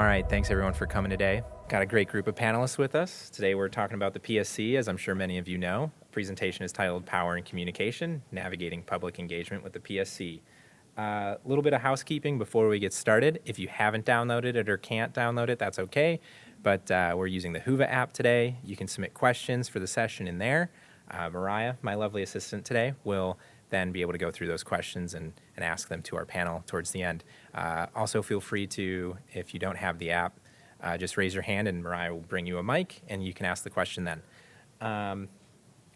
All right, thanks everyone for coming today. Got a great group of panelists with us. Today we're talking about the PSC, as I'm sure many of you know. The presentation is titled Power and Communication, Navigating Public Engagement with the PSC. A little bit of housekeeping before we get started. If you haven't downloaded it or can't download it, that's okay. But we're using the Whova app today. You can submit questions for the session in there. Mariah, my lovely assistant today, will then be able to go through those questions and ask them to our panel towards the end. Also, feel free to, if you don't have the app, just raise your hand and Mariah will bring you a mic and you can ask the question then.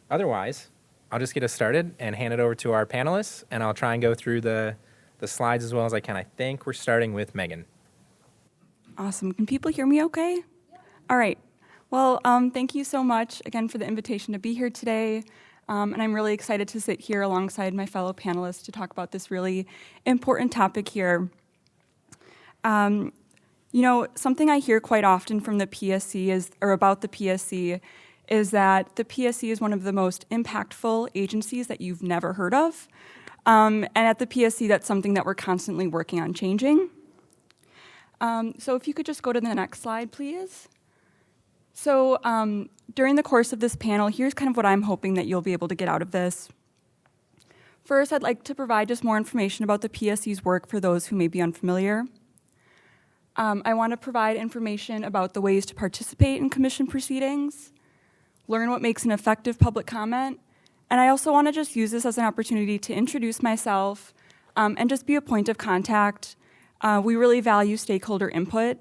Otherwise, I'll just get us started and hand it over to our panelists, and I'll try and go through the slides as well as I can. I think we're starting with Megan. Awesome. Can people hear me okay? Yeah. All right. Well, thank you so much again for the invitation to be here today. And I'm really excited to sit here alongside my fellow panelists to talk about this really important topic here. You know, something I hear quite often from the PSC about the PSC is that the PSC is one of the most impactful agencies that you've never heard of. And at the PSC, that's something that we're constantly working on changing. So if you could just go to the next slide, please. So during the course of this panel, here's kind of what I'm hoping that you'll be able to get out of this. First, I'd like to provide just more information about the PSC's work for those who may be unfamiliar. I want to provide information about the ways to participate in commission proceedings, learn what makes an effective public comment, and I also want to just use this as an opportunity to introduce myself and just be a point of contact. We really value stakeholder input.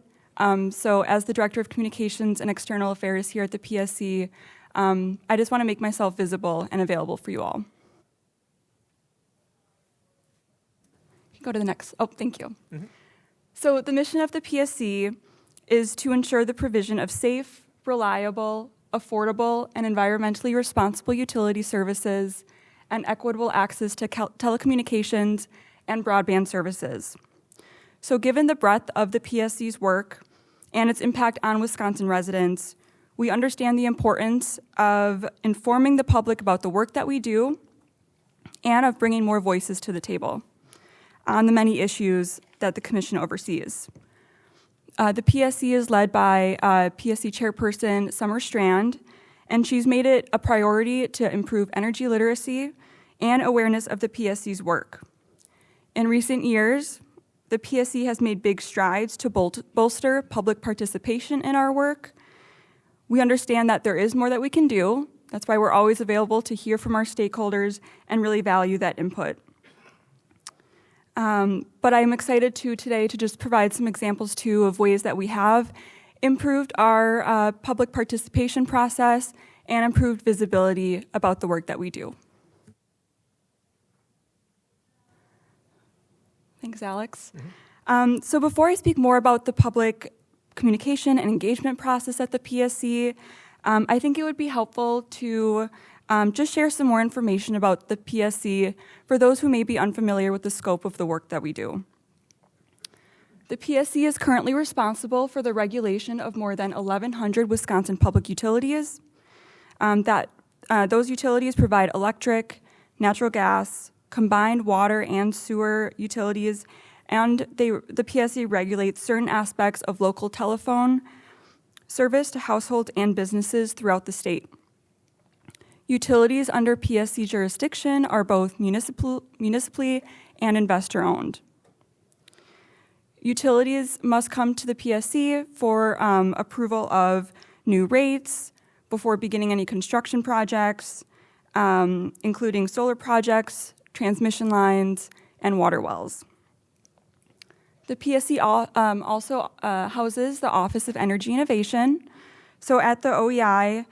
So as the Director of Communications and External Affairs here at the PSC, I just want to make myself visible and available for you all. Go to the next. Oh, thank you. Mm-hmm. So the mission of the PSC is to ensure the provision of safe, reliable, affordable, and environmentally responsible utility services and equitable access to telecommunications and broadband services. So given the breadth of the PSC's work and its impact on Wisconsin residents, we understand the importance of informing the public about the work that we do and of bringing more voices to the table on the many issues that the Commission oversees. The PSC is led by PSC Chairperson Summer Strand, and she's made it a priority to improve energy literacy and awareness of the PSC's work. In recent years, the PSC has made big strides to bolster public participation in our work. We understand that there is more that we can do. That's why we're always available to hear from our stakeholders and really value that input. But I'm excited today to just provide some examples too of ways that we have improved our public participation process and improved visibility about the work that we do. Thanks, Alex. Mm-hmm. So before I speak more about the public communication and engagement process at the PSC, I think it would be helpful to just share some more information about the PSC for those who may be unfamiliar with the scope of the work that we do. The PSC is currently responsible for the regulation of more than 1,100 Wisconsin public utilities. Those utilities provide electric, natural gas, combined water and sewer utilities, and the PSC regulates certain aspects of local telephone service to households and businesses throughout the state. Utilities under PSC jurisdiction are both municipally and investor-owned. Utilities must come to the PSC for approval of new rates before beginning any construction projects, including solar projects, transmission lines, and water wells. The PSC also houses the Office of Energy Innovation. So at the OEI,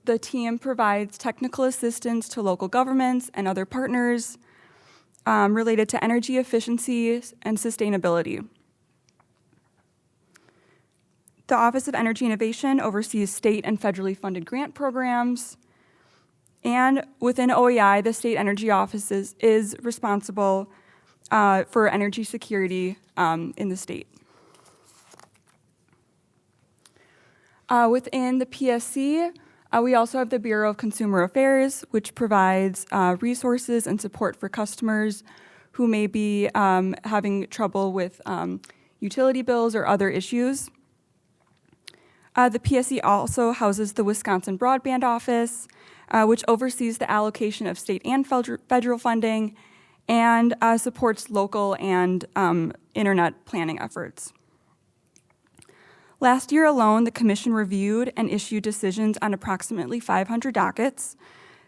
the team provides technical assistance to local governments and other partners related to energy efficiency and sustainability. The Office of Energy Innovation oversees state and federally funded grant programs. And within OEI, the State Energy Office is responsible for energy security in the state. Within the PSC, we also have the Bureau of Consumer Affairs, which provides resources and support for customers who may be having trouble with utility bills, or other issues. The PSC also houses the Wisconsin Broadband Office, which oversees the allocation of state and federal funding and supports local and internet planning efforts. Last year alone, the Commission reviewed and issued decisions on approximately 500 dockets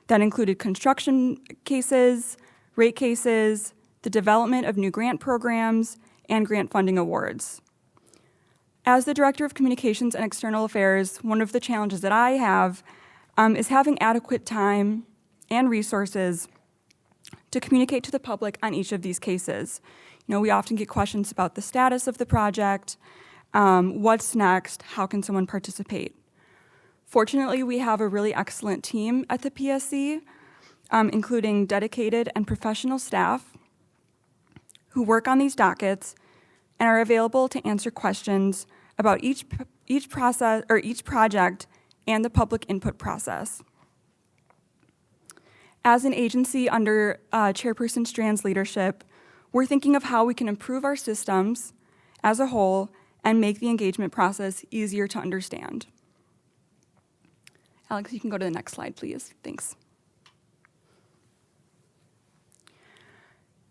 that included construction cases, rate cases, the development of new grant programs, and grant funding awards. As the Director of Communications and External Affairs, one of the challenges that I have is having adequate time and resources to communicate to the public on each of these cases. You know, we often get questions about the status of the project, what's next, how can someone participate? Fortunately, we have a really excellent team at the PSC, including dedicated and professional staff who work on these dockets and are available to answer questions about each process or each project and the public input process. As an agency under Chairperson Strand's leadership, we're thinking of how we can improve our systems as a whole and make the engagement process easier to understand. Alex, you can go to the next slide, please. Thanks.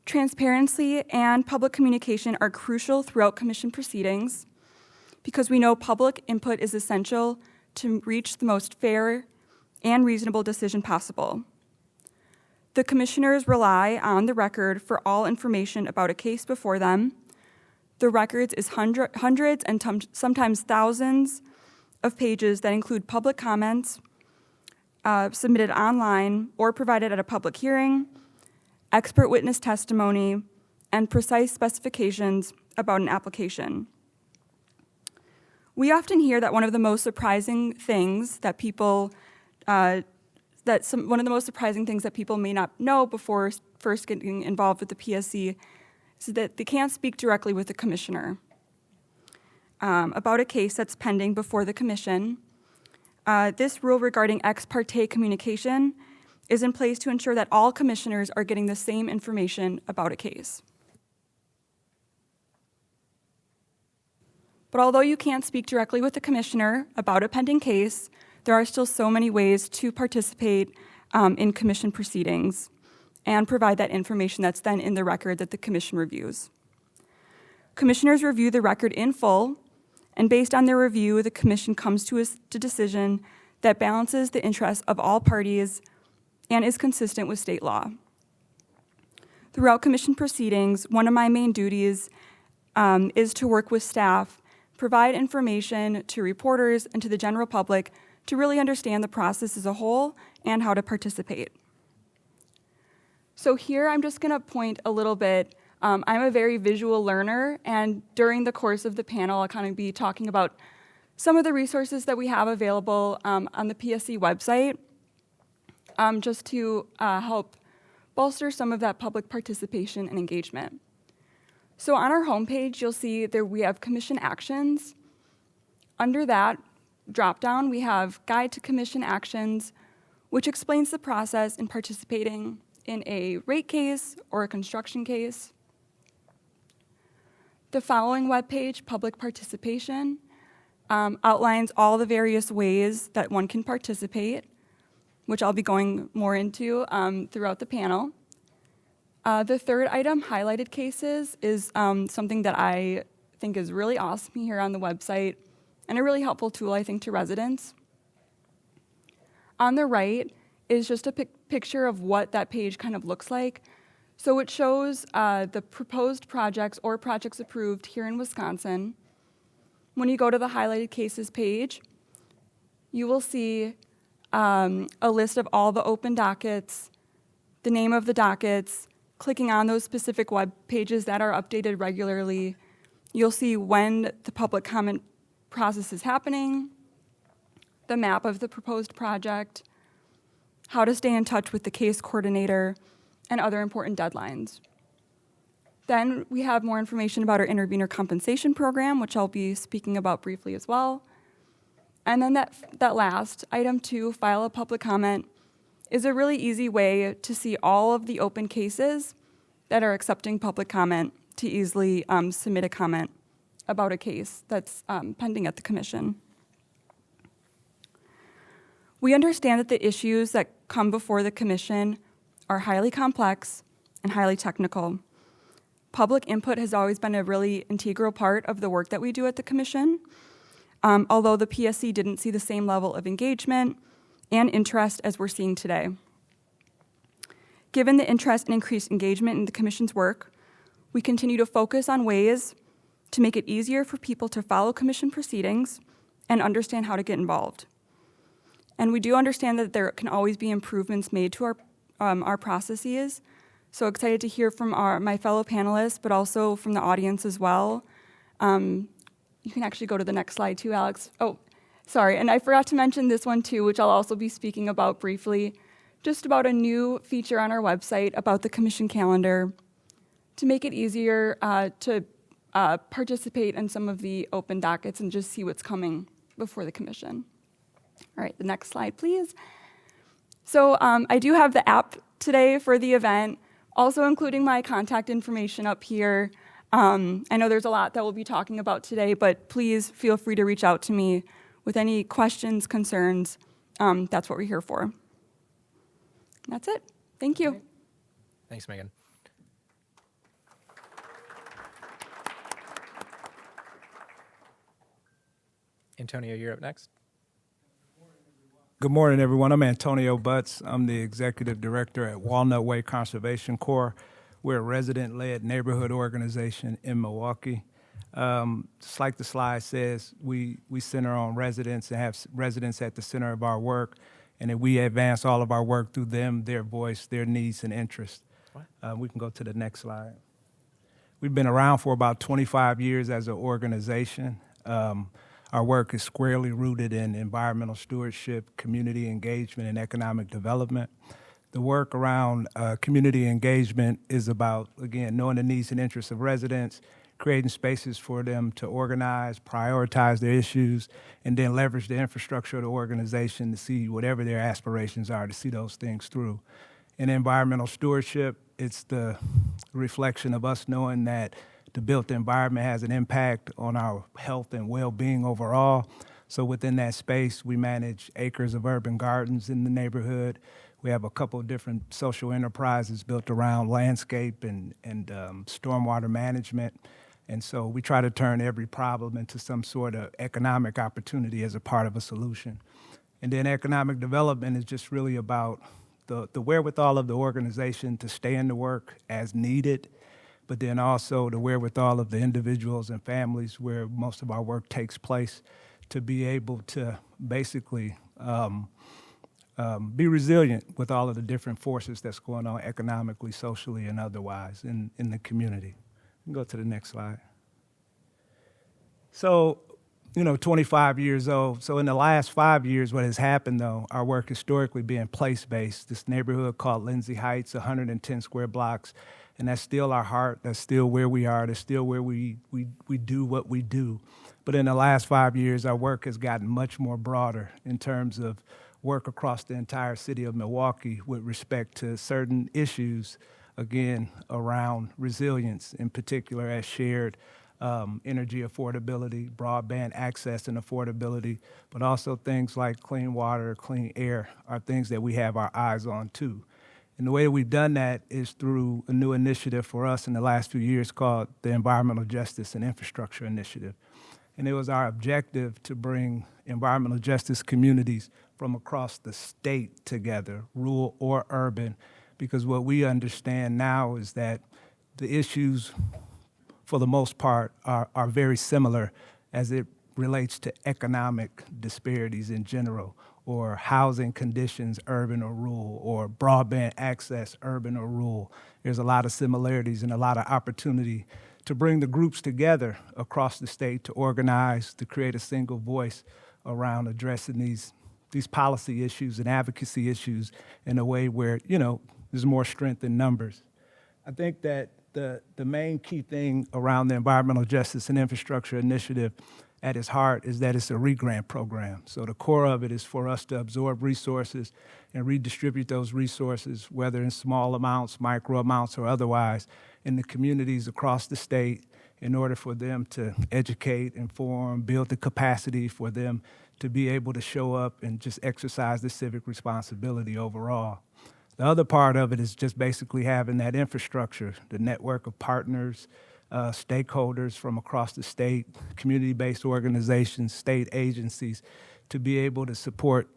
Transparency and public communication are crucial throughout Commission proceedings because we know public input is essential to reach the most fair and reasonable decision possible. The Commissioners rely on the record for all information about a case before them. The records is hundreds and sometimes thousands of pages that include public comments submitted online or provided at a public hearing, expert witness testimony, and precise specifications about an application. We often hear that one of the most surprising things that people may not know before first getting involved with the PSC is that they can't speak directly with the Commissioner about a case that's pending before the Commission. This rule regarding ex parte communication is in place to ensure that all Commissioners are getting the same information about a case. But although you can't speak directly with the Commissioner about a pending case, there are still so many ways to participate in Commission proceedings and provide that information that's then in the record that the Commission reviews. Commissioners review the record in full, and based on their review, the Commission comes to a decision that balances the interests of all parties and is consistent with state law. Throughout Commission proceedings, one of my main duties is to work with staff, provide information to reporters and to the general public to really understand the process as a whole and how to participate. So here I'm just going to point a little bit. I'm a very visual learner, and during the course of the panel, I'll kind of be talking about some of the resources that we have available on the PSC website, just to help bolster some of that public participation and engagement. So on our homepage, you'll see there we have Commission Actions. Under that dropdown, we have Guide to Commission Actions, which explains the process in participating in a rate case or a construction case. The following webpage, Public Participation, outlines all the various ways that one can participate, which I'll be going more into throughout the panel. The third item, Highlighted Cases, is something that I think is really awesome here on the website and a really helpful tool, I think, to residents. On the right is just a picture of what that page kind of looks like. So it shows the proposed projects or projects approved here in Wisconsin. When you go to the Highlighted Cases page, you will see a list of all the open dockets, the name of the dockets. Clicking on those specific web pages that are updated regularly, you'll see when the public comment process is happening, the map of the proposed project, how to stay in touch with the case coordinator, and other important deadlines. Then we have more information about our intervener compensation program, which I'll be speaking about briefly as well. And then that last, item 2, file a public comment, is a really easy way to see all of the open cases that are accepting public comment to easily submit a comment about a case that's pending at the commission. We understand that the issues that come before the commission are highly complex and highly technical. Public input has always been a really integral part of the work that we do at the commission, although the PSC didn't see the same level of engagement and interest as we're seeing today. Given the interest and increased engagement in the commission's work, we continue to focus on ways to make it easier for people to follow commission proceedings and understand how to get involved. And we do understand that there can always be improvements made to our processes. So excited to hear from my fellow panelists, but also from the audience as well. You can actually go to the next slide too, Alex. Oh, sorry, and I forgot to mention this one too, which I'll also be speaking about briefly, just about a new feature on our website about the commission calendar to make it easier to participate in some of the open dockets and just see what's coming before the commission. All right, the next slide, please. So I do have the app today for the event, also including my contact information up here. I know there's a lot that we'll be talking about today, but please feel free to reach out to me with any questions, concerns. That's what we're here for. That's it. Thank you. Thanks, Megan. Antonio, you're up next. Good morning, everyone. I'm Antonio Butts. I'm the Executive Director at Walnut Way Conservation Corps. We're a resident-led neighborhood organization in Milwaukee. Just like the slide says, we center on residents and have residents at the center of our work, and then we advance all of our work through them, their voice, their needs and interests. We can go to the next slide. We've been around for about 25 years as an organization. Our work is squarely rooted in environmental stewardship, community engagement, and economic development. The work around community engagement is about, again, knowing the needs and interests of residents, creating spaces for them to organize, prioritize their issues, and then leverage the infrastructure of the organization to see whatever their aspirations are, to see those things through. In environmental stewardship, it's the reflection of us knowing that the built environment has an impact on our health and well-being overall. So within that space, we manage acres of urban gardens in the neighborhood. We have a couple of different social enterprises built around landscape and stormwater management. And so we try to turn every problem into some sort of economic opportunity as a part of a solution. And then economic development is just really about the wherewithal of the organization to stay in the work as needed, but then also the wherewithal of the individuals and families where most of our work takes place to be able to basically be resilient with all of the different forces that's going on economically, socially, and otherwise in the community. Go to the next slide. So, 25 years old. So in the last 5 years, what has happened, though, our work historically being place-based. This neighborhood called Lindsay Heights, 110 square blocks, and that's still our heart. That's still where we are. That's still where we do what we do. But in the last 5 years, our work has gotten much more broader in terms of work across the entire city of Milwaukee with respect to certain issues, again, around resilience, in particular as shared energy affordability, broadband access and affordability, but also things like clean water, clean air are things that we have our eyes on too. And the way that we've done that is through a new initiative for us in the last few years called the Environmental Justice and Infrastructure Initiative. And it was our objective to bring environmental justice communities from across the state together, rural or urban, because what we understand now is that the issues, for the most part, are very similar as it relates to economic disparities in general, or housing conditions, urban or rural, or broadband access, urban or rural. There's a lot of similarities and a lot of opportunity to bring the groups together across the state to organize, to create a single voice around addressing these policy issues and advocacy issues in a way where, there's more strength in numbers. I think that the main key thing around the Environmental Justice and Infrastructure Initiative at its heart is that it's a re-grant program. So the core of it is for us to absorb resources and redistribute those resources, whether in small amounts, micro amounts, or otherwise, in the communities across the state in order for them to educate, inform, build the capacity for them to be able to show up and just exercise the civic responsibility overall. The other part of it is just basically having that infrastructure, the network of partners, stakeholders from across the state, community-based organizations, state agencies, to be able to support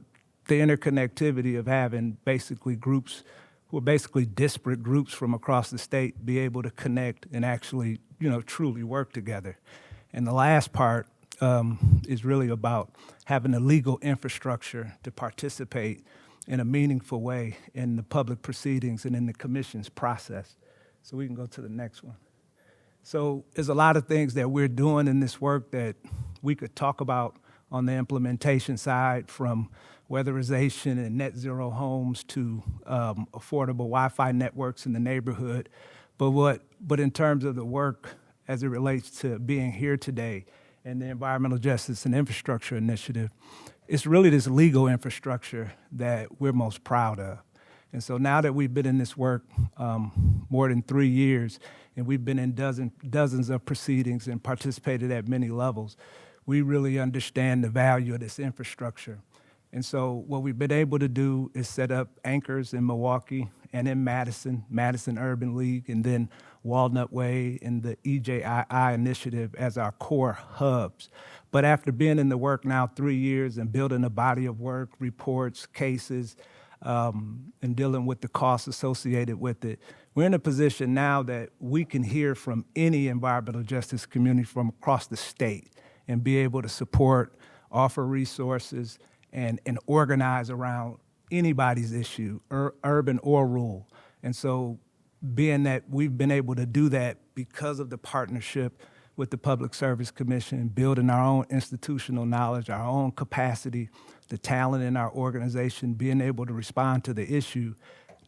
the interconnectivity of having basically groups who are basically disparate groups from across the state be able to connect and actually, truly work together. And the last part is really about having a legal infrastructure to participate in a meaningful way in the public proceedings and in the commission's process. So we can go to the next one. So there's a lot of things that we're doing in this work that we could talk about on the implementation side, from weatherization and net zero homes to affordable Wi-Fi networks in the neighborhood. But in terms of the work as it relates to being here today and the Environmental Justice and Infrastructure Initiative, it's really this legal infrastructure that we're most proud of. And so now that we've been in this work more than 3 years, and we've been in dozens of proceedings and participated at many levels, we really understand the value of this infrastructure. And so what we've been able to do is set up anchors in Milwaukee and in Madison Urban League, and then Walnut Way and the EJII initiative as our core hubs. But after being in the work now 3 years and building a body of work, reports, cases, and dealing with the costs associated with it, we're in a position now that we can hear from any environmental justice community from across the state and be able to support, offer resources, and organize around anybody's issue, urban or rural. And so being that we've been able to do that because of the partnership with the Public Service Commission, building our own institutional knowledge, our own capacity, the talent in our organization, being able to respond to the issue,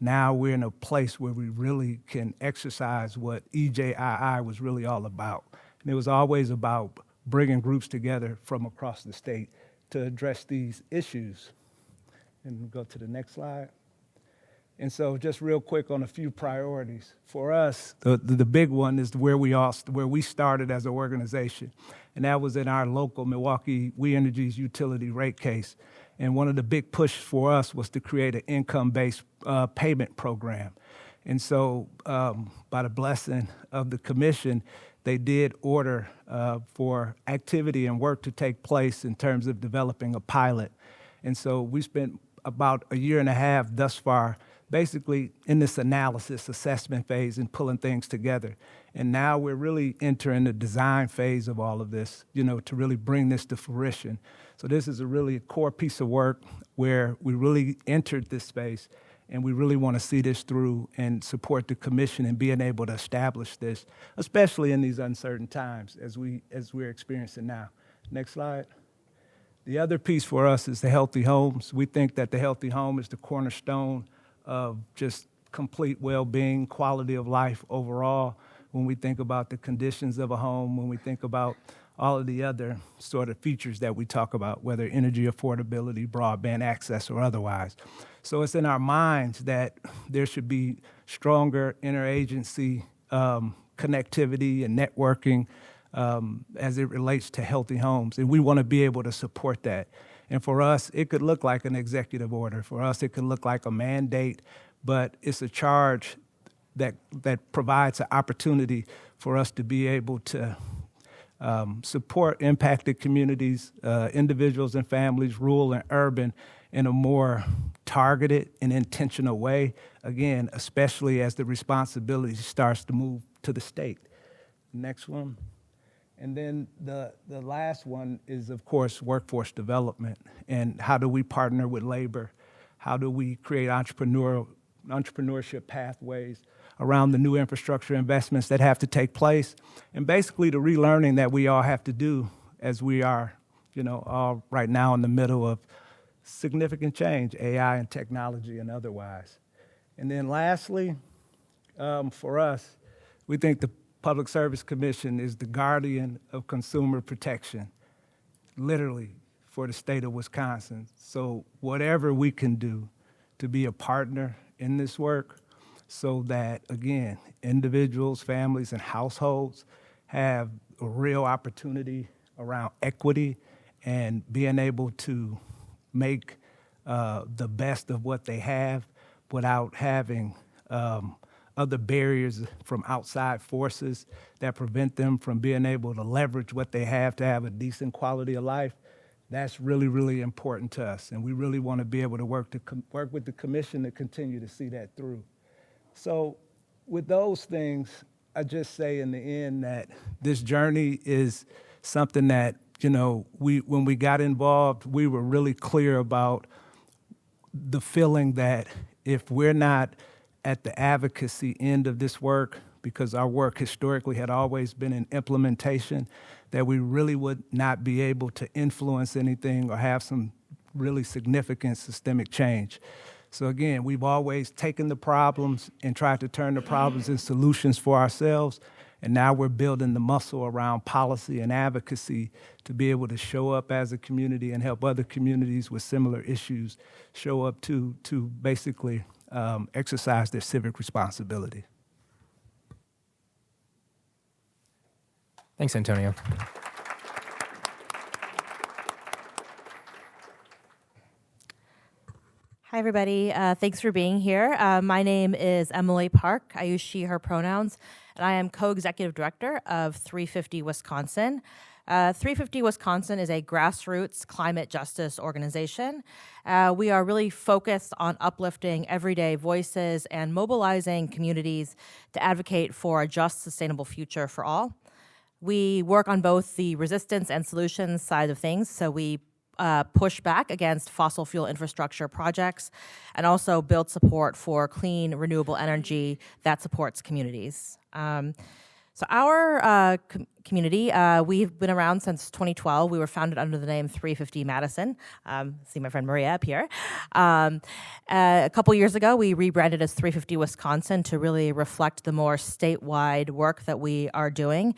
now we're in a place where we really can exercise what EJII was really all about. And it was always about bringing groups together from across the state to address these issues. And we'll go to the next slide. And so just real quick on a few priorities. For us, the big one is where we started as an organization, and that was in our local Milwaukee We Energies utility rate case. And one of the big pushes for us was to create an income-based payment program. And so by the blessing of the commission, they did order for activity and work to take place in terms of developing a pilot. And so we spent about a year and a half thus far basically in this analysis, assessment phase, and pulling things together. And now we're really entering the design phase of all of this, to really bring this to fruition. So this is a really core piece of work where we really entered this space, and we really want to see this through and support the commission in being able to establish this, especially in these uncertain times as we're experiencing now. Next slide. The other piece for us is the healthy homes. We think that the healthy home is the cornerstone of just complete well-being, quality of life overall. When we think about the conditions of a home, when we think about all of the other sort of features that we talk about, whether energy affordability, broadband access, or otherwise. So it's in our minds that there should be stronger interagency connectivity and networking as it relates to healthy homes. And we want to be able to support that. And for us, it could look like an executive order. For us, it could look like a mandate, but it's a charge that provides an opportunity for us to be able to support impacted communities, individuals and families, rural and urban, in a more targeted and intentional way, again, especially as the responsibility starts to move to the state. Next one. And then the last one is, of course, workforce development. And how do we partner with labor? How do we create entrepreneurship pathways around the new infrastructure investments that have to take place? And basically the relearning that we all have to do as we are, all right now in the middle of significant change, AI and technology and otherwise. And then lastly, for us, we think the Public Service Commission is the guardian of consumer protection. literally for the state of Wisconsin. So whatever we can do to be a partner in this work so that, again, individuals, families, and households have a real opportunity around equity and being able to make the best of what they have without having other barriers from outside forces that prevent them from being able to leverage what they have to have a decent quality of life. That's really, really important to us, and we really want to be able to work with the commission to continue to see that through. So with those things, I just say in the end that this journey is something that, when we got involved, we were really clear about the feeling that if we're not at the advocacy end of this work, because our work historically had always been in implementation, that we really would not be able to influence anything or have some really significant systemic change. So again, we've always taken the problems and tried to turn the problems into solutions for ourselves, and now we're building the muscle around policy and advocacy to be able to show up as a community and help other communities with similar issues show up to basically exercise their civic responsibility. Thanks, Antonio. Hi, everybody. Thanks for being here. My name is Emily Park. I use she, her pronouns, and I am co-executive director of 350 Wisconsin. 350 Wisconsin is a grassroots climate justice organization. We are really focused on uplifting everyday voices and mobilizing communities to advocate for a just, sustainable future for all. We work on both the resistance and solutions side of things, so we push back against fossil fuel infrastructure projects and also build support for clean, renewable energy that supports communities. So our community, we've been around since 2012. We were founded under the name 350 Madison. See my friend Maria up here. A couple years ago, we rebranded as 350 Wisconsin to really reflect the more statewide work that we are doing.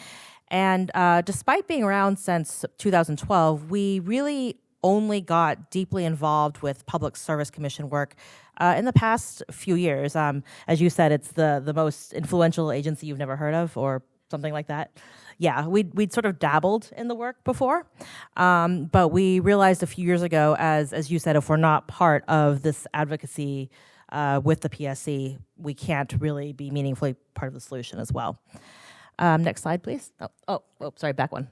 And despite being around since 2012, we really only got deeply involved with Public Service Commission work in the past few years. As you said, it's the most influential agency you've never heard of or something like that. Yeah, we'd sort of dabbled in the work before, but we realized a few years ago, as you said, if we're not part of this advocacy with the PSC, we can't really be meaningfully part of the solution as well. Next slide, please. Sorry, back one.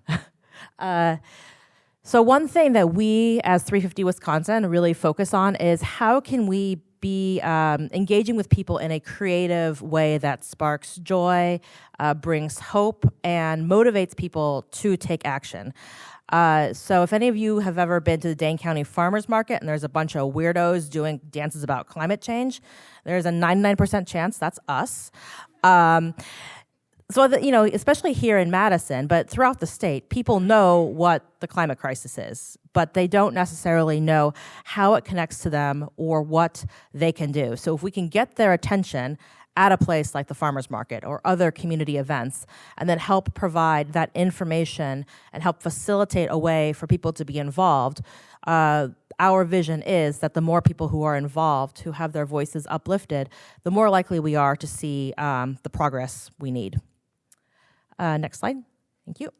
So one thing that we as 350 Wisconsin really focus on is how can we be engaging with people in a creative way that sparks joy, brings hope, and motivates people to take action. So if any of you have ever been to the Dane County Farmers Market and there's a bunch of weirdos doing dances about climate change, there's a 99% chance that's us. So, especially here in Madison, but throughout the state, people know what the climate crisis is, but they don't necessarily know how it connects to them or what they can do. So if we can get their attention at a place like the farmers market or other community events, and then help provide that information and help facilitate a way for people to be involved, our vision is that the more people who are involved, who have their voices uplifted, the more likely we are to see the progress we need. Next slide. Thank you.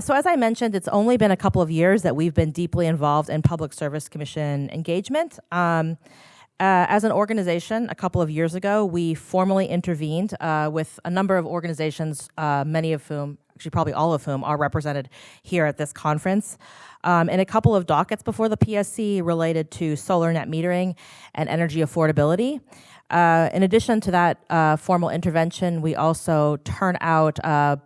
So as I mentioned, it's only been a couple of years that we've been deeply involved in Public Service Commission engagement. As an organization, a couple of years ago, we formally intervened with a number of organizations, many of whom, actually probably all of whom, are represented here at this conference, in a couple of dockets before the PSC related to solar net metering and energy affordability. In addition to that formal intervention, we also turn out the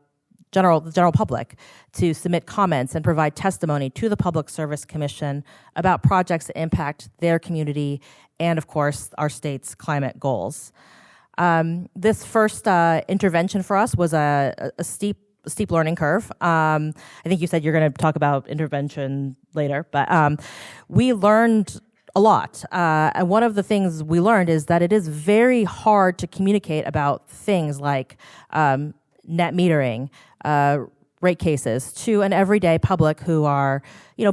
general public to submit comments and provide testimony to the Public Service Commission about projects that impact their community and, of course, our state's climate goals. This first intervention for us was a steep learning curve. I think you said you're going to talk about intervention later, but we learned a lot. And one of the things we learned is that it is very hard to communicate about things like net metering, rate cases to an everyday public who are,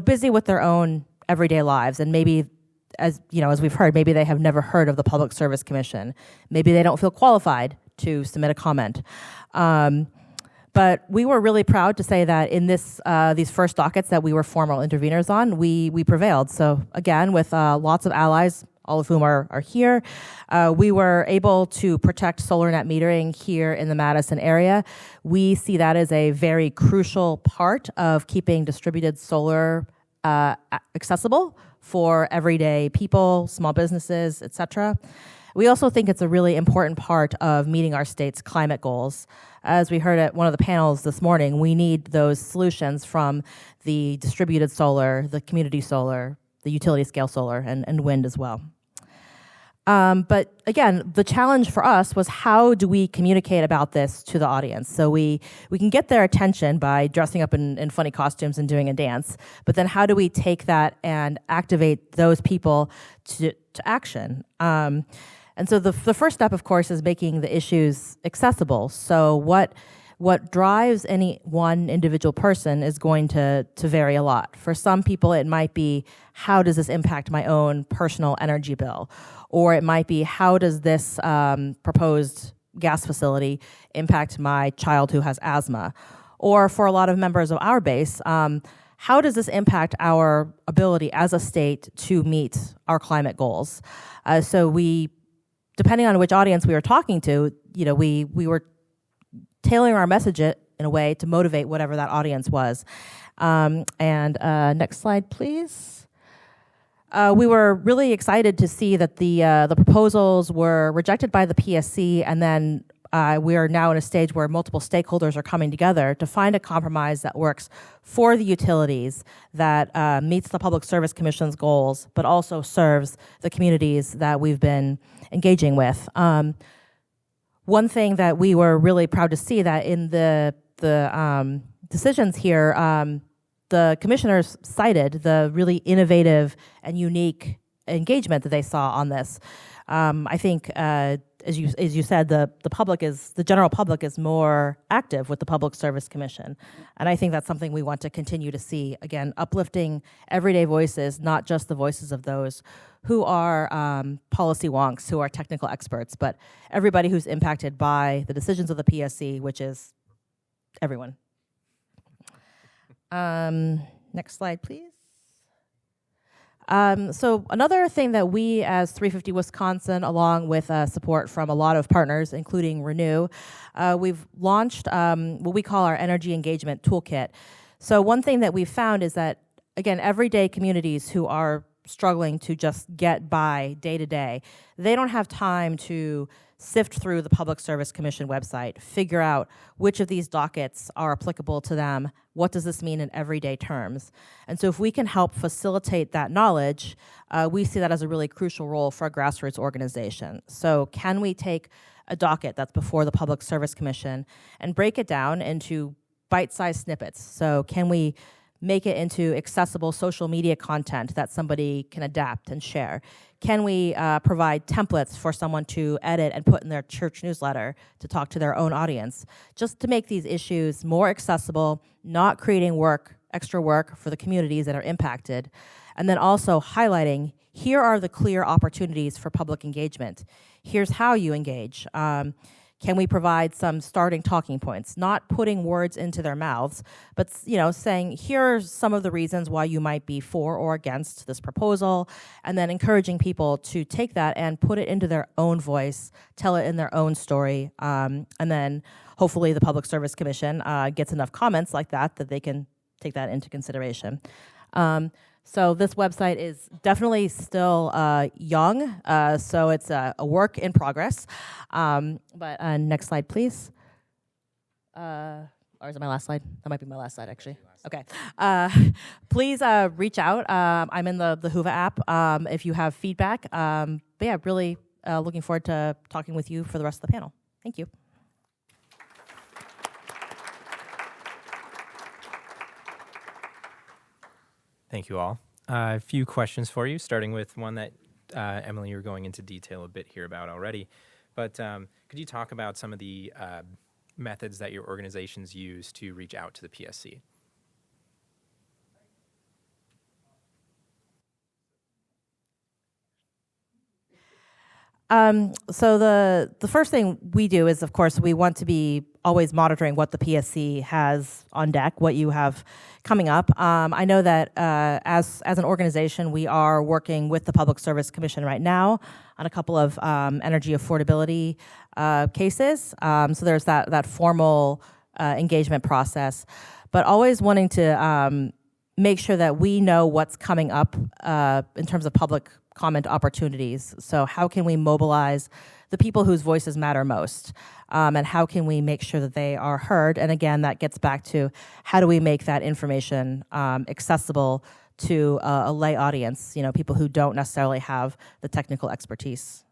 busy with their own everyday lives, and maybe, as we've heard, maybe they have never heard of the Public Service Commission. Maybe they don't feel qualified to submit a comment. But we were really proud to say that in these first dockets that we were formal interveners on, we prevailed. So again, with lots of allies, all of whom are here, we were able to protect solar net metering here in the Madison area. We see that as a very crucial part of keeping distributed solar accessible for everyday people, small businesses, et cetera. We also think it's a really important part of meeting our state's climate goals. As we heard at one of the panels this morning, we need those solutions from the distributed solar, the community solar, the utility scale solar, and wind as well. But again, the challenge for us was, how do we communicate about this to the audience? So we can get their attention by dressing up in funny costumes and doing a dance, but then how do we take that and activate those people to action? And so the first step, of course, is making the issues accessible. So what drives any one individual person is going to vary a lot. For some people, it might be, how does this impact my own personal energy bill? Or it might be, how does this proposed gas facility impact my child who has asthma? Or for a lot of members of our base, how does this impact our ability as a state to meet our climate goals? So depending on which audience we were talking to, we were tailoring our message in a way to motivate whatever that audience was. Next slide, please. We were really excited to see that the proposals were rejected by the PSC, and then we are now in a stage where multiple stakeholders are coming together to find a compromise that works for the utilities, that meets the Public Service Commission's goals, but also serves the communities that we've been engaging with. One thing that we were really proud to see, that in the decisions here, the commissioners cited the really innovative and unique engagement that they saw on this. I think, as you said, the general public is more active with the Public Service Commission, and I think that's something we want to continue to see. Again, uplifting everyday voices, not just the voices of those who are policy wonks, who are technical experts, but everybody who's impacted by the decisions of the PSC, which is everyone. Next slide, please. So another thing that we as 350 Wisconsin, along with support from a lot of partners, including Renew, we've launched what we call our Energy Engagement Toolkit. So one thing that we've found is that, again, everyday communities who are struggling to just get by day to day, they don't have time to sift through the Public Service Commission website, figure out which of these dockets are applicable to them, what does this mean in everyday terms. And so if we can help facilitate that knowledge, we see that as a really crucial role for a grassroots organization. So can we take a docket that's before the Public Service Commission and break it down into bite-sized snippets? So can we make it into accessible social media content that somebody can adapt and share? Can we provide templates for someone to edit and put in their church newsletter to talk to their own audience, just to make these issues more accessible, not creating extra work for the communities that are impacted, and then also highlighting, here are the clear opportunities for public engagement. Here's how you engage. Can we provide some starting talking points, not putting words into their mouths, but saying, here are some of the reasons why you might be for or against this proposal, and then encouraging people to take that and put it into their own voice, tell it in their own story, and then hopefully the Public Service Commission gets enough comments like that they can take that into consideration. So this website is definitely still young, so it's a work in progress. But next slide, please. Or is it my last slide? That might be my last slide, actually. Okay. Please reach out. I'm in the Whova app if you have feedback. But yeah, really looking forward to talking with you for the rest of the panel. Thank you. Thank you all. A few questions for you, starting with one that, Emily, you were going into detail a bit here about already. But could you talk about some of the methods that your organizations use to reach out to the PSC. So the first thing we do is, of course, we want to be always monitoring what the PSC has on deck, what you have coming up. I know that as an organization, we are working with the Public Service Commission right now on a couple of energy affordability cases. So there's that formal engagement process, but always wanting to make sure that we know what's coming up in terms of public comment opportunities. So how can we mobilize the people whose voices matter most? And how can we make sure that they are heard? And again, that gets back to how do we make that information accessible to a lay audience, people who don't necessarily have the technical expertise.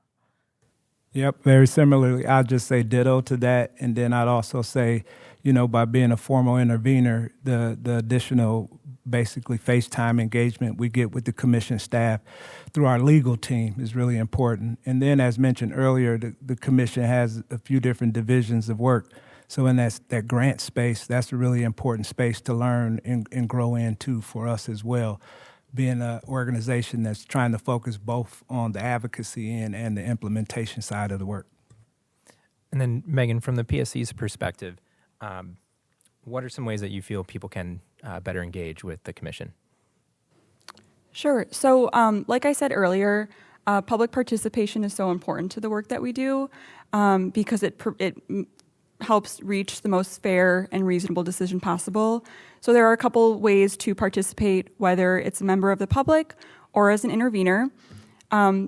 Yep, very similarly, I'll just say ditto to that. And then I'd also say, by being a formal intervener, the additional basically FaceTime engagement we get with the commission staff through our legal team is really important. And then, as mentioned earlier, the commission has a few different divisions of work. So in that grant space, that's a really important space to learn and grow into for us as well, being an organization that's trying to focus both on the advocacy end and the implementation side of the work. And then, Megan, from the PSC's perspective, what are some ways that you feel people can better engage with the commission? Sure. So like I said earlier, public participation is so important to the work that we do because it helps reach the most fair and reasonable decision possible. So there are a couple ways to participate, whether it's a member of the public or as an intervener.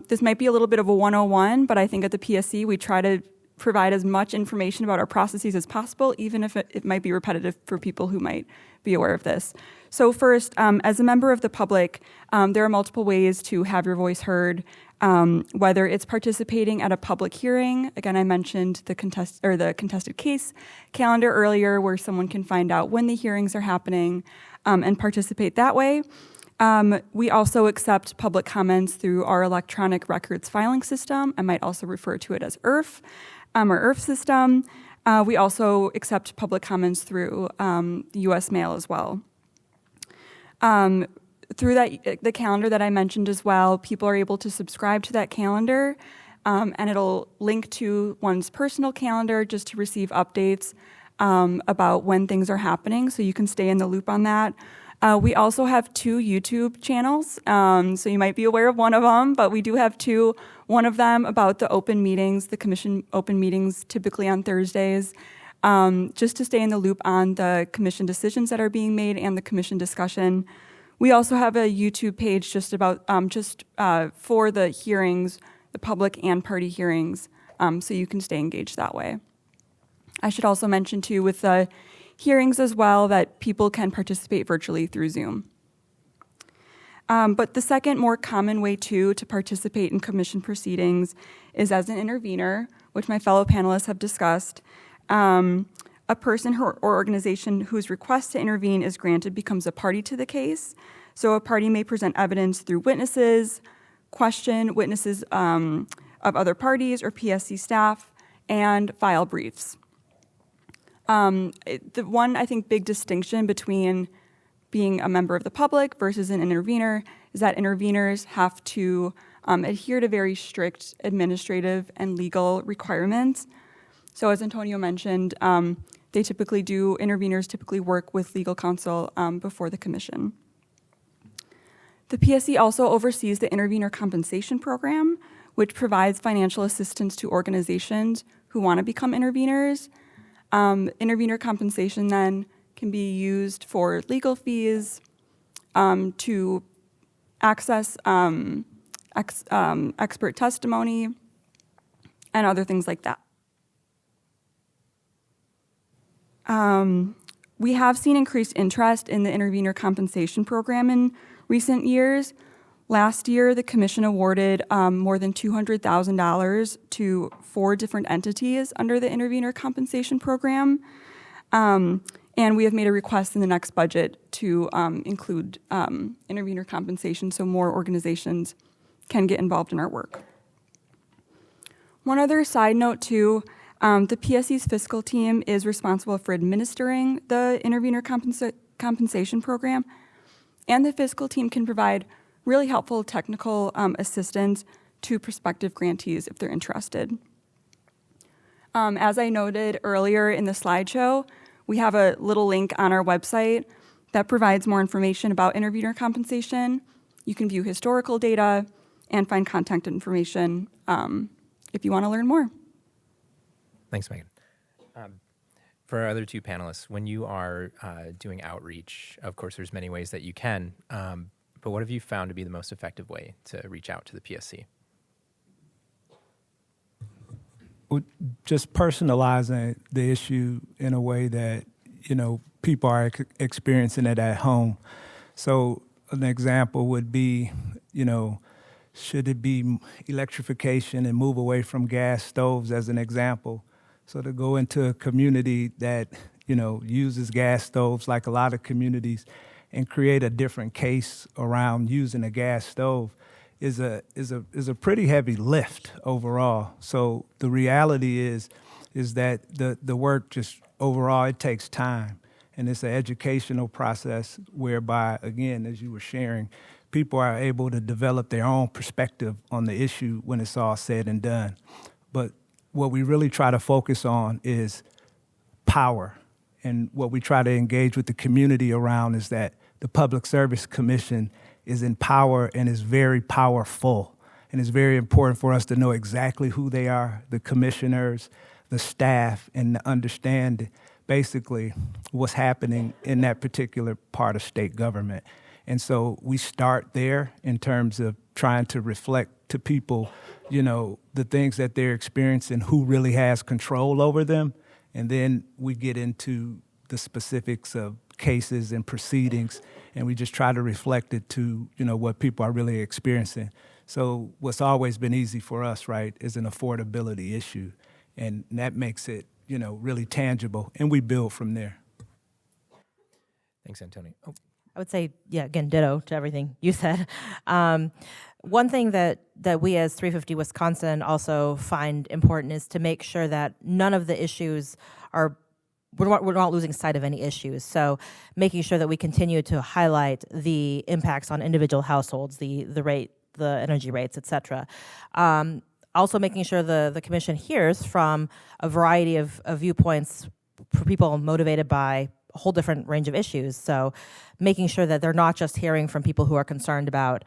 This might be a little bit of a 101, but I think at the PSC we try to provide as much information about our processes as possible, even if it might be repetitive for people who might be aware of this. So first, as a member of the public, there are multiple ways to have your voice heard, whether it's participating at a public hearing. Again, I mentioned the contested case calendar earlier, where someone can find out when the hearings are happening and participate that way. We also accept public comments through our electronic records filing system. I might also refer to it as IRF, or IRF system. We also accept public comments through the U.S. mail as well. Through the calendar that I mentioned as well, people are able to subscribe to that calendar, and it'll link to one's personal calendar just to receive updates about when things are happening, so you can stay in the loop on that. We also have 2 YouTube channels, so you might be aware of one of them, but we do have 2. One of them about the open meetings, the commission open meetings, typically on Thursdays, just to stay in the loop on the commission decisions that are being made and the commission discussion. We also have a YouTube page just about for the hearings, the public and party hearings, so you can stay engaged that way. I should also mention too with the hearings as well that people can participate virtually through Zoom. But the second more common way to participate in commission proceedings is as an intervener, which my fellow panelists have discussed. A person or organization whose request to intervene is granted becomes a party to the case. So a party may present evidence through witnesses, question witnesses of other parties or PSC staff, and file briefs. The one, I think, big distinction between being a member of the public versus an intervener is that interveners have to adhere to very strict administrative and legal requirements. So as Antonio mentioned, interveners typically work with legal counsel before the commission. The PSC also oversees the Intervener Compensation Program, which provides financial assistance to organizations who want to become interveners. Intervener compensation then can be used for legal fees, to access expert testimony, and other things like that. We have seen increased interest in the Intervener Compensation Program in recent years. Last year, the Commission awarded more than $200,000 to 4 different entities under the Intervener Compensation Program. And we have made a request in the next budget to include intervener compensation so more organizations can get involved in our work. One other side note, too, The PSC's fiscal team is responsible for administering the intervener compensation program, and the fiscal team can provide really helpful technical assistance to prospective grantees if they're interested. As I noted earlier in the slideshow, we have a little link on our website that provides more information about intervener compensation. You can view historical data and find contact information if you want to learn more. Thanks, Megan. For our other two panelists, when you are doing outreach, of course, there's many ways that you can, but what have you found to be the most effective way to reach out to the PSC? Just personalizing the issue in a way that, people are experiencing it at home. So an example would be, should it be electrification and move away from gas stoves as an example? So to go into a community that, uses gas stoves like a lot of communities and create a different case around using a gas stove is a pretty heavy lift overall. So the reality is that the work just overall, it takes time. And it's an educational process whereby, again, as you were sharing, people are able to develop their own perspective on the issue when it's all said and done. But what we really try to focus on is power. And what we try to engage with the community around is that the Public Service Commission is in power and is very powerful. And it's very important for us to know exactly who they are, the commissioners, the staff, and to understand basically what's happening in that particular part of state government. And so we start there in terms of trying to reflect to people, the things that they're experiencing, who really has control over them. And then we get into the specifics of cases and proceedings, and we just try to reflect it to, what people are really experiencing. So what's always been easy for us, right, is an affordability issue. And that makes it, really tangible, and we build from there. Thanks, Antonio. Oh. I would say, again, ditto to everything you said. One thing that we as 350 Wisconsin also find important is to make sure that none of the issues we're not losing sight of any issues. So making sure that we continue to highlight the impacts on individual households, the rate, the energy rates, et cetera. Also making sure the commission hears from a variety of viewpoints for people motivated by a whole different range of issues. So making sure that they're not just hearing from people who are concerned about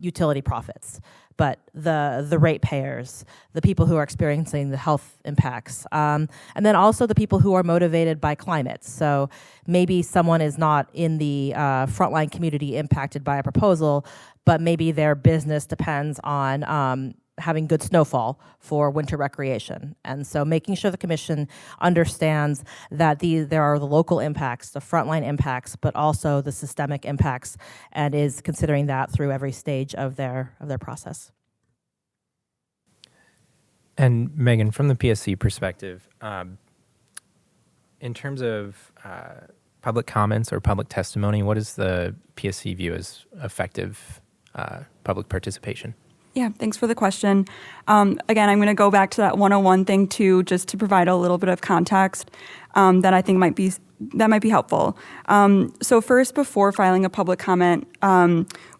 utility profits, but the ratepayers, the people who are experiencing the health impacts, and then also the people who are motivated by climate. So maybe someone is not in the frontline community impacted by a proposal, but maybe their business depends on having good snowfall for winter recreation. And so making sure the commission understands that there are the local impacts, the frontline impacts, but also the systemic impacts, and is considering that through every stage of their process. And Megan, from the PSC perspective, in terms of public comments or public testimony, what does the PSC view as effective public participation? Yeah, thanks for the question. Again, I'm going to go back to that 101 thing too, just to provide a little bit of context that I think might be helpful. So first, before filing a public comment,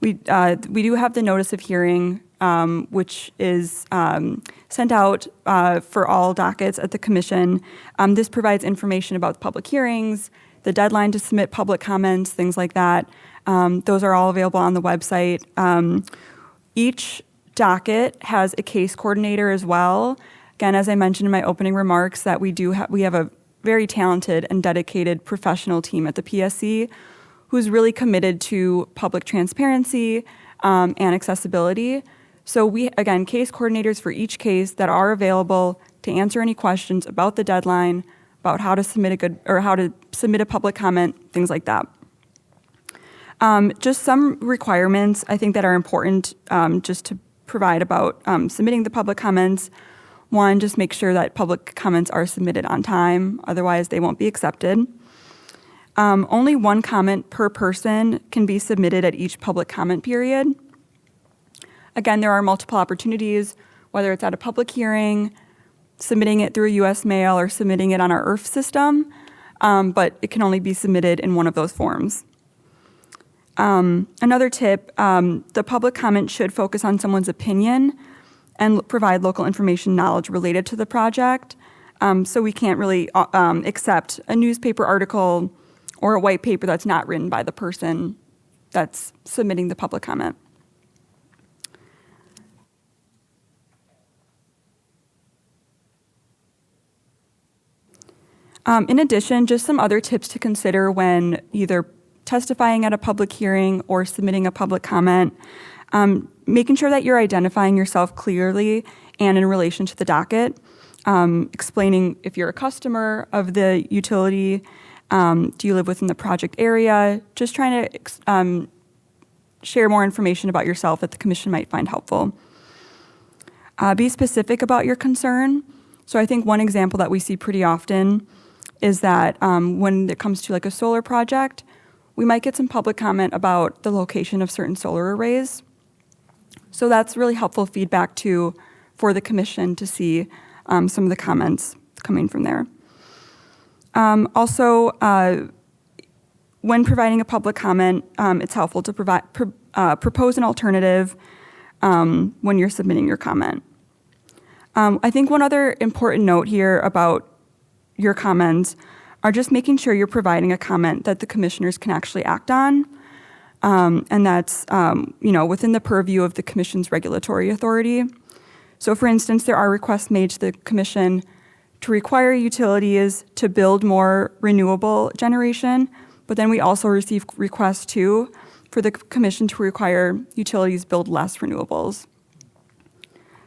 we do have the notice of hearing, which is sent out for all dockets at the commission. This provides information about the public hearings, the deadline to submit public comments, things like that. Those are all available on the website. Each docket has a case coordinator as well. Again, as I mentioned in my opening remarks, that we have a very talented and dedicated professional team at the PSC who's really committed to public transparency and accessibility. So case coordinators for each case that are available to answer any questions about the deadline, about how to submit a public comment, things like that. Just some requirements I think that are important just to provide about submitting the public comments. One, just make sure that public comments are submitted on time, otherwise they won't be accepted. Only one comment per person can be submitted at each public comment period. Again, there are multiple opportunities, whether it's at a public hearing, submitting it through US mail or submitting it on our IRF system, but it can only be submitted in one of those forms. Another tip, the public comment should focus on someone's opinion and provide local information knowledge related to the project. So we can't really accept a newspaper article or a white paper that's not written by the person that's submitting the public comment. In addition, just some other tips to consider when either testifying at a public hearing or submitting a public comment, making sure that you're identifying yourself clearly and in relation to the docket, explaining if you're a customer of the utility, do you live within the project area, just trying to share more information about yourself that the commission might find helpful. Be specific about your concern. So I think one example that we see pretty often is that when it comes to like a solar project, we might get some public comment about the location of certain solar arrays. So that's really helpful feedback too for the commission to see some of the comments coming from there. Also, when providing a public comment, it's helpful to propose an alternative when you're submitting your comment. I think one other important note here about your comments are just making sure you're providing a comment that the commissioners can actually act on, and that's within the purview of the commission's regulatory authority. So, for instance, there are requests made to the commission to require utilities to build more renewable generation, but then we also receive requests too for the commission to require utilities build less renewables.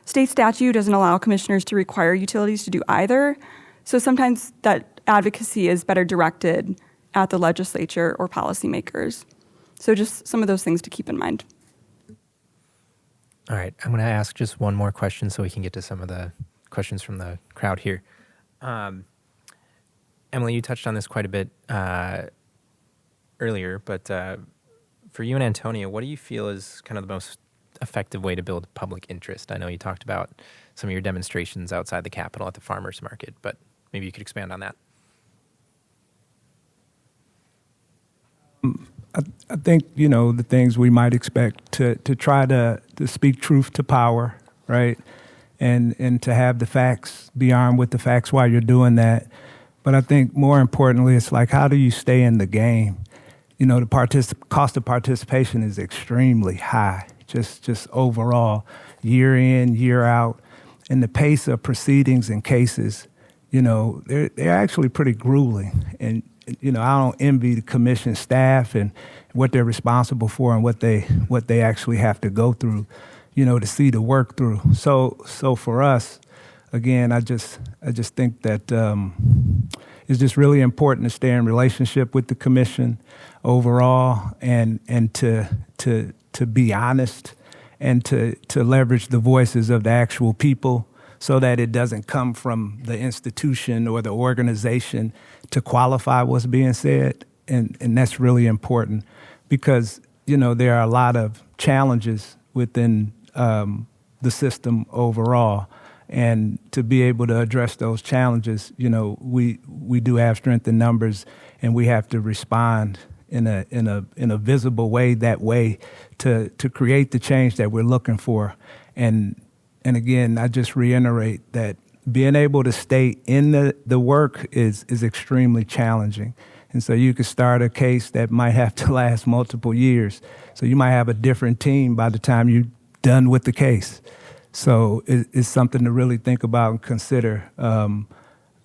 State statute doesn't allow commissioners to require utilities to do either, so sometimes that advocacy is better directed at the legislature or policymakers. So just some of those things to keep in mind. All right, I'm going to ask just one more question so we can get to some of the questions from the crowd here. Emily, you touched on this quite a bit earlier, but for you and Antonia, what do you feel is kind of the most effective way to build public interest? I know you talked about some of your demonstrations outside the Capitol at the farmers market, but maybe you could expand on that. I think, the things we might expect to try to speak truth to power, right? And to have the facts, be armed with the facts while you're doing that. But I think more importantly, it's like, how do you stay in the game? The cost of participation is extremely high, just overall, year in, year out. And the pace of proceedings and cases, they're actually pretty grueling. And, I don't envy the commission staff and what they're responsible for and what they actually have to go through, to see the work through. So for us, again, I just think that it's just really important to stay in relationship with the commission overall and to be honest and to leverage the voices of the actual people so that it doesn't come from the institution or the organization to qualify what's being said. And that's really important because, there are a lot of challenges within the system overall. And to be able to address those challenges, we do have strength in numbers and we have to respond in a visible way, to create the change that we're looking for. And again, I just reiterate that being able to stay in the work is extremely challenging. And so you could start a case that might have to last multiple years. So you might have a different team by the time you're done with the case. So it's something to really think about and consider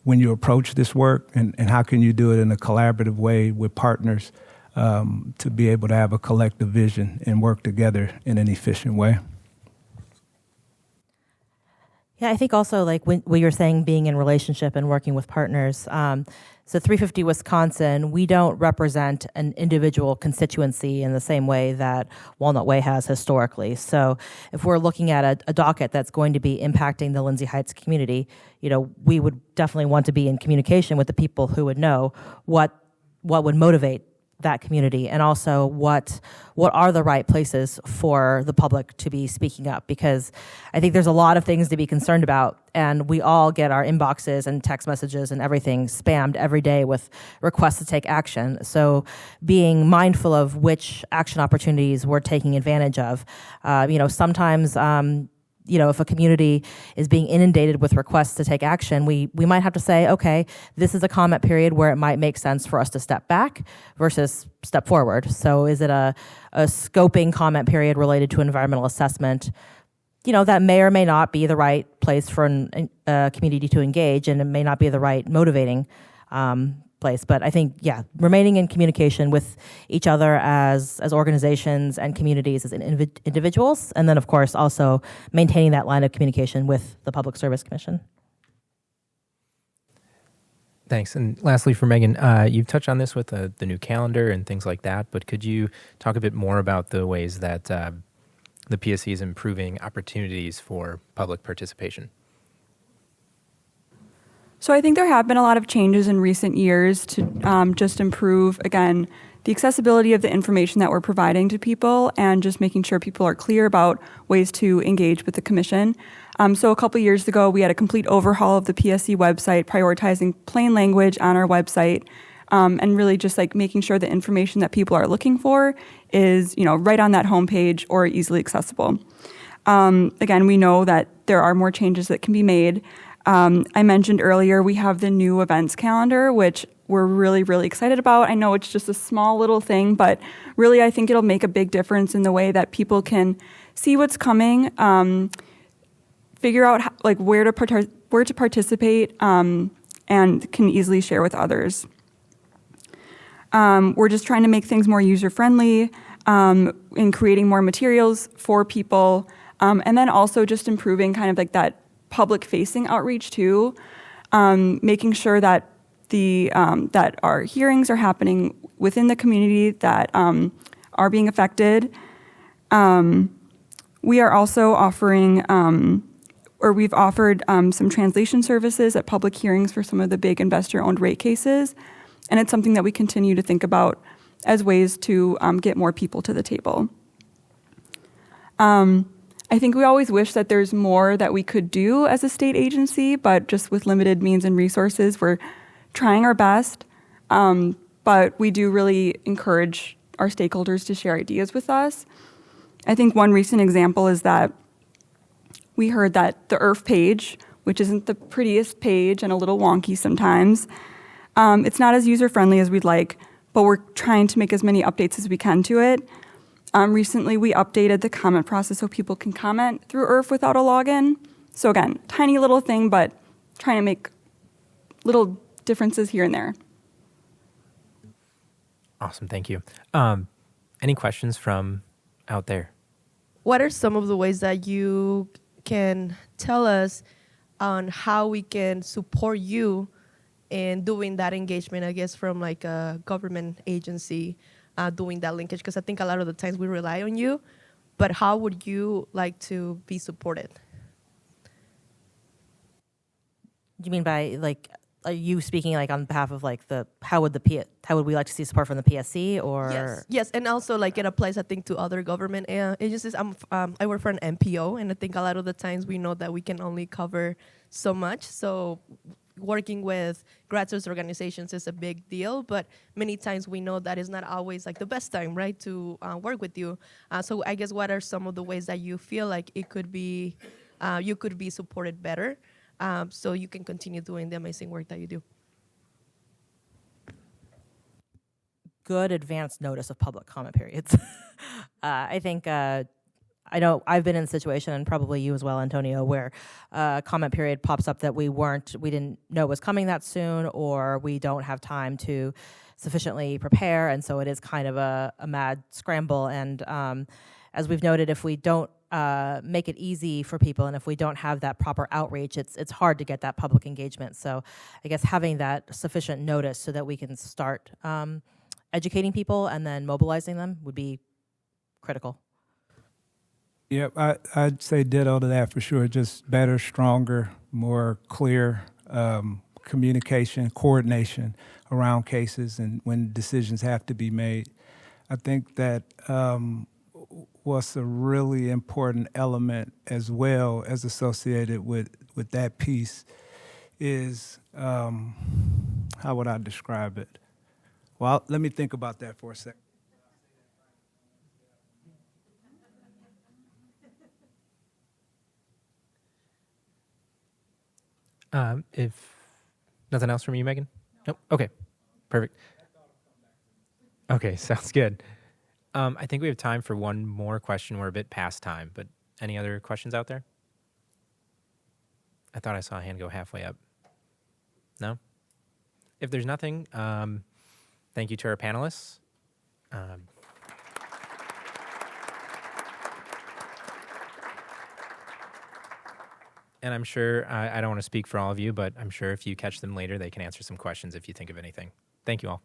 when you approach this work and how can you do it in a collaborative way with partners to be able to have a collective vision and work together in an efficient way. Yeah, I think also like when you're saying being in relationship and working with partners. So 350 Wisconsin, we don't represent an individual constituency in the same way that Walnut Way has historically. So if we're looking at a docket that's going to be impacting the Lindsay Heights community, we would definitely want to be in communication with the people who would know what would motivate that community, and also what are the right places for the public to be speaking up, because I think there's a lot of things to be concerned about, and we all get our inboxes and text messages and everything spammed every day with requests to take action. So being mindful of which action opportunities we're taking advantage of. Sometimes if a community is being inundated with requests to take action, we might have to say, okay, this is a comment period where it might make sense for us to step back versus step forward. So is it a scoping comment period related to environmental assessment? That may or may not be the right place for a community to engage, and it may not be the right motivating place. But I think, remaining in communication with each other as organizations and communities as individuals, and then, of course, also maintaining that line of communication with the Public Service Commission. Thanks. And lastly, for Megan, you've touched on this with the new calendar and things like that, but could you talk a bit more about the ways that the PSC is improving opportunities for public participation? So I think there have been a lot of changes in recent years to just improve, again, the accessibility of the information that we're providing to people, and just making sure people are clear about ways to engage with the commission. So a couple years ago, we had a complete overhaul of the PSC website, prioritizing plain language on our website, and really just like making sure the information that people are looking for is, right on that homepage or easily accessible. Again, we know that there are more changes that can be made. I mentioned earlier we have the new events calendar, which we're really, really excited about. I know it's just a small little thing, but really I think it'll make a big difference in the way that people can see what's coming, figure out where to participate, and can easily share with others. We're just trying to make things more user-friendly, in creating more materials for people, and then also just improving kind of like that public-facing outreach too, making sure that that our hearings are happening within the community that are being affected. We are also offering, we've offered some translation services at public hearings for some of the big investor-owned rate cases, and it's something that we continue to think about as ways to get more people to the table. I think we always wish that there's more that we could do as a state agency, but just with limited means and resources, we're trying our best. But we do really encourage our stakeholders to share ideas with us. I think one recent example is that we heard that the IRF page, which isn't the prettiest page and a little wonky sometimes, it's not as user-friendly as we'd like, but we're trying to make as many updates as we can to it. Recently, we updated the comment process so people can comment through IRF without a login. So again, tiny little thing, but trying to make little differences here and there. Awesome, thank you. Any questions from out there? What are some of the ways that you can tell us on how we can support you in doing that engagement, I guess, from like a government agency, doing that linkage? Because I think a lot of the times we rely on you, but how would you like to be supported? Do you mean by are you speaking on behalf of how would we like to see support from the PSC or? Yes, and also it applies I think to other government agencies. I work for an MPO, and I think a lot of the times we know that we can only cover so much. So working with grassroots organizations is a big deal, but many times we know that is not always the best time, right, to work with you. So I guess what are some of the ways that you feel like it could be, you could be supported better, so you can continue doing the amazing work that you do? Good advance notice of public comment periods. I think I know I've been in a situation, and probably you as well, Antonio, where a comment period pops up that we didn't know was coming that soon, or we don't have time to sufficiently prepare, and so it is kind of a mad scramble. And as we've noted, if we don't make it easy for people, and if we don't have that proper outreach, it's hard to get that public engagement. So I guess having that sufficient notice so that we can start educating people and then mobilizing them would be critical. Yep, I'd say ditto to that for sure. Just better, stronger, more clear communication, coordination around cases and when decisions have to be made. I think that what's a really important element as well as associated with that piece is, how would I describe it? Well, let me think about that for a second. If nothing else from you, Megan? Nope. Okay, perfect. Okay, sounds good. I think we have time for one more question. We're a bit past time, but any other questions out there? I thought I saw a hand go halfway up. No? If there's nothing, thank you to our panelists. And I'm sure, I don't want to speak for all of you, but I'm sure if you catch them later, they can answer some questions if you think of anything. Thank you all.